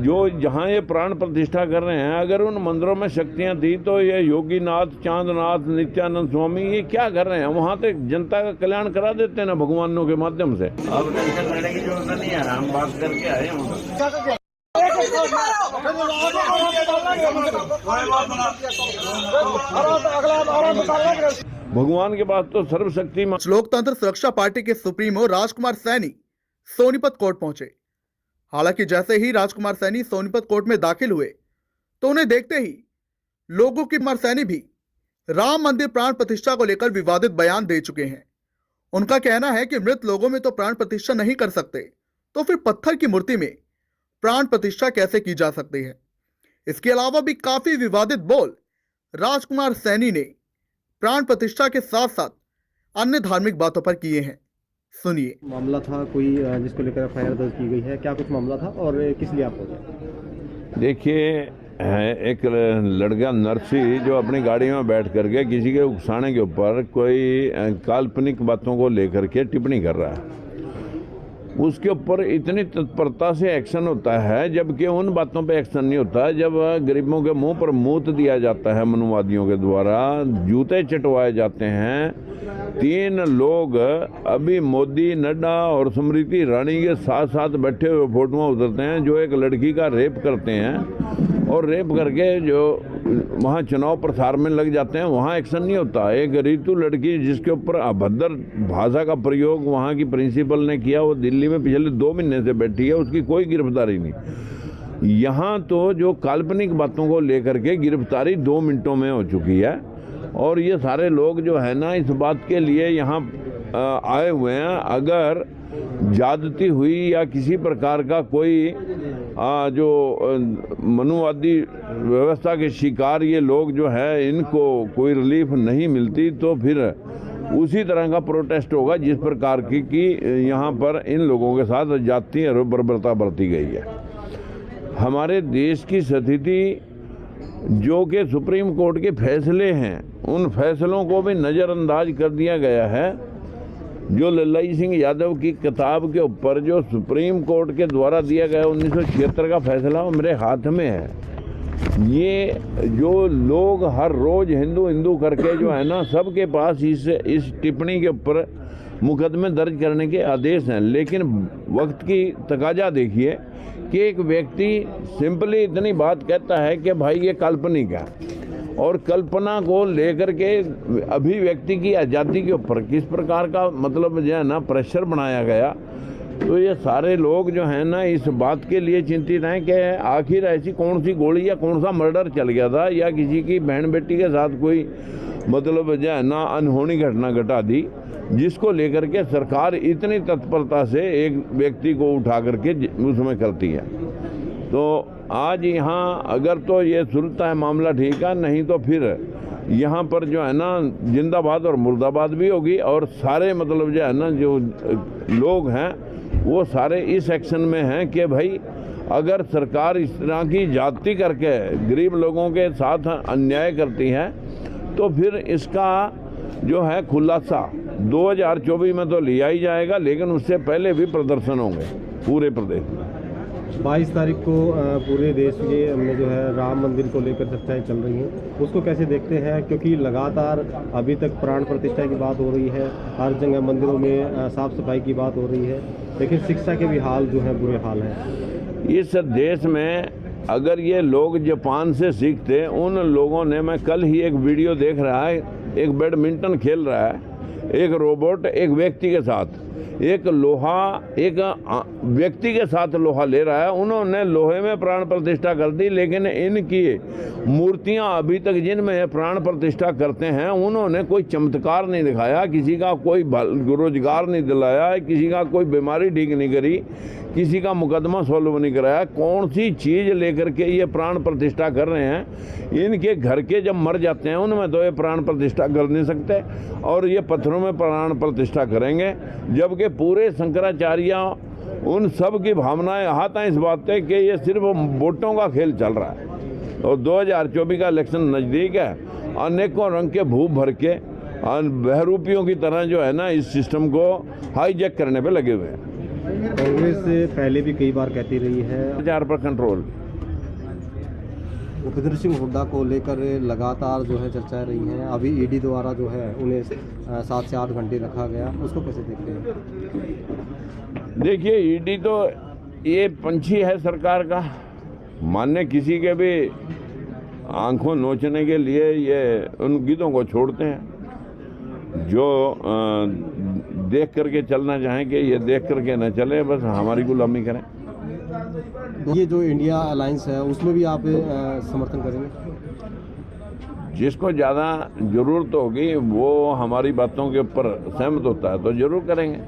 जो जहाँ ये प्राण प्रतिष्ठा कर रहे हैं, अगर उन मंदिरों में शक्तियाँ थी तो ये योगीनाथ, चांदनाथ, नित्यानंद स्वामी ये क्या कर रहे हैं? वहाँ तक जनता का कल्याण करा देते हैं ना भगवानों के माध्यम से। अब टेंशन लेने की जरूरत नहीं है, हम बात करके आए हैं। भगवान के पास तो सर्वशक्ति। लोकतंत्र सुरक्षा पार्टी के सुप्रीमो राजकुमार सैनी सोनीपत कोर्ट पहुंचे। हालांकि जैसे ही राजकुमार सैनी सोनीपत कोर्ट में दाखिल हुए तो उन्हें देखते ही लोगों की कुमार सैनी भी राम मंदिर प्राण प्रतिष्ठा को लेकर विवादित बयान दे चुके हैं। उनका कहना है कि मृत लोगों में तो प्राण प्रतिष्ठा नहीं कर सकते, तो फिर पत्थर की मूर्ति में प्राण प्रतिष्ठा कैसे की जा सकती है। इसके अलावा भी काफी विवादित बोल राजकुमार सैनी ने प्राण प्रतिष्ठा के साथ साथ अन्य धार्मिक बातों पर किए हैं। सुनिए। मामला था कोई जिसको लेकर एफआईआर दर्ज की गई है, क्या कुछ मामला था और किस लिए आप हो गए? देखिए, एक लड़का नरसी जो अपनी गाड़ी में बैठ करके किसी के उकसाने के ऊपर कोई काल्पनिक बातों को लेकर के टिप्पणी कर रहा है, उसके ऊपर इतनी तत्परता से एक्शन होता है, जबकि उन बातों पे एक्शन नहीं होता। जब गरीबों के मुंह पर मूत दिया जाता है मनुवादियों के द्वारा, जूते चटवाए जाते हैं। 3 लोग अभी मोदी, नड्डा और स्मृति ईरानी के साथ साथ बैठे हुए फोटोआं उतरते हैं जो एक लड़की का रेप करते हैं, और रेप करके जो वहाँ चुनाव प्रसार में लग जाते हैं, वहाँ एक्शन नहीं होता। एक ऋतु लड़की जिसके ऊपर अभद्र भाषा का प्रयोग वहाँ की प्रिंसिपल ने किया, वो दिल्ली में पिछले 2 महीने से बैठी है, उसकी कोई गिरफ्तारी नहीं। यहाँ तो जो काल्पनिक बातों को लेकर के गिरफ्तारी 2 मिनटों में हो चुकी है, और ये सारे लोग जो है ना इस बात के लिए यहाँ आए हुए हैं। अगर ज्यादती हुई या किसी प्रकार का कोई जो मनुवादी व्यवस्था के शिकार ये लोग जो है, इनको कोई रिलीफ नहीं मिलती, तो फिर उसी तरह का प्रोटेस्ट होगा जिस प्रकार की यहाँ पर इन लोगों के साथ जातीय बर्बरता बरती गई है। हमारे देश की स्थिति जो कि सुप्रीम कोर्ट के फैसले हैं, उन फैसलों को भी नज़रअंदाज कर दिया गया है। जो लल्लाई सिंह यादव की किताब के ऊपर जो सुप्रीम कोर्ट के द्वारा दिया गया 1976 का फैसला, वो मेरे हाथ में है। ये जो लोग हर रोज हिंदू करके जो है ना, सबके पास इस टिप्पणी के ऊपर मुकदमे दर्ज करने के आदेश हैं। लेकिन वक्त की तकाजा देखिए कि एक व्यक्ति सिंपली इतनी बात कहता है कि भाई ये काल्पनिक है, और कल्पना को लेकर के अभिव्यक्ति की आज़ादी के ऊपर किस प्रकार का मतलब जो है ना प्रेशर बनाया गया। तो ये सारे लोग जो हैं ना इस बात के लिए चिंतित हैं कि आखिर ऐसी कौन सी गोली या कौन सा मर्डर चल गया था, या किसी की बहन बेटी के साथ कोई मतलब जो है ना अनहोनी घटना घटा दी, जिसको लेकर के सरकार इतनी तत्परता से एक व्यक्ति को उठा करके उसमें करती है। तो आज यहाँ अगर तो ये सुलझता है मामला ठीक है, नहीं तो फिर यहाँ पर जो है ना जिंदाबाद और मुर्दाबाद भी होगी, और सारे मतलब जो है ना जो लोग हैं वो सारे इस एक्शन में हैं कि भाई अगर सरकार इस तरह की जाति करके गरीब लोगों के साथ अन्याय करती है, तो फिर इसका जो है खुलासा 2024 में तो लिया ही जाएगा, लेकिन उससे पहले भी प्रदर्शन होंगे पूरे प्रदेश में। 22 तारीख को पूरे देश में जो है राम मंदिर को लेकर चर्चाएं चल रही हैं, उसको कैसे देखते हैं? क्योंकि लगातार अभी तक प्राण प्रतिष्ठा की बात हो रही है, हर जगह मंदिरों में साफ सफाई की बात हो रही है, लेकिन शिक्षा के भी हाल जो है बुरे हाल हैं। इस देश में अगर ये लोग जापान से सीखते, उन लोगों ने, मैं कल ही एक वीडियो देख रहा है, एक बैडमिंटन खेल रहा है एक रोबोट एक व्यक्ति के साथ, एक लोहा एक व्यक्ति के साथ लोहा ले रहा है, उन्होंने लोहे में प्राण प्रतिष्ठा कर दी। लेकिन इनकी मूर्तियां अभी तक जिनमें प्राण प्रतिष्ठा करते हैं, उन्होंने कोई चमत्कार नहीं दिखाया, किसी का कोई रोजगार नहीं दिलाया, किसी का कोई बीमारी ठीक नहीं करी, किसी का मुकदमा सॉल्व नहीं कराया। कौन सी चीज़ लेकर के ये प्राण प्रतिष्ठा कर रहे हैं? इनके घर के जब मर जाते हैं उनमें तो ये प्राण प्रतिष्ठा कर नहीं सकते, और ये पत्थरों में प्राण प्रतिष्ठा करेंगे, जबकि पूरे शंकराचार्य उन सब की भावनाएं हाथ हैं इस बात पे कि ये सिर्फ वोटों का खेल चल रहा है, और 2024 का इलेक्शन नज़दीक है। अनेकों रंग के भूख भर के बहरूपियों की तरह जो है ना इस सिस्टम को हाईजैक करने पे लगे हुए हैं। कांग्रेस से पहले भी कई बार कहती रही है। 4 पर कंट्रोल। भूपेंद्र सिंह हुड्डा को लेकर लगातार जो है चर्चाएं रही हैं। अभी ईडी द्वारा जो है उन्हें 7 से 8 घंटे रखा गया, उसको कैसे देखते हैं? देखिए, ईडी तो ये पंछी है सरकार का, मान्य किसी के भी आंखों नोचने के लिए ये उन गीतों को छोड़ते हैं। जो देख करके चलना चाहेंगे ये देख करके न चले, बस हमारी गुलामी करें। ये जो इंडिया अलायंस है उसमें भी आप समर्थन करेंगे? जिसको ज़्यादा ज़रूरत होगी वो हमारी बातों के ऊपर सहमत होता है तो जरूर करेंगे।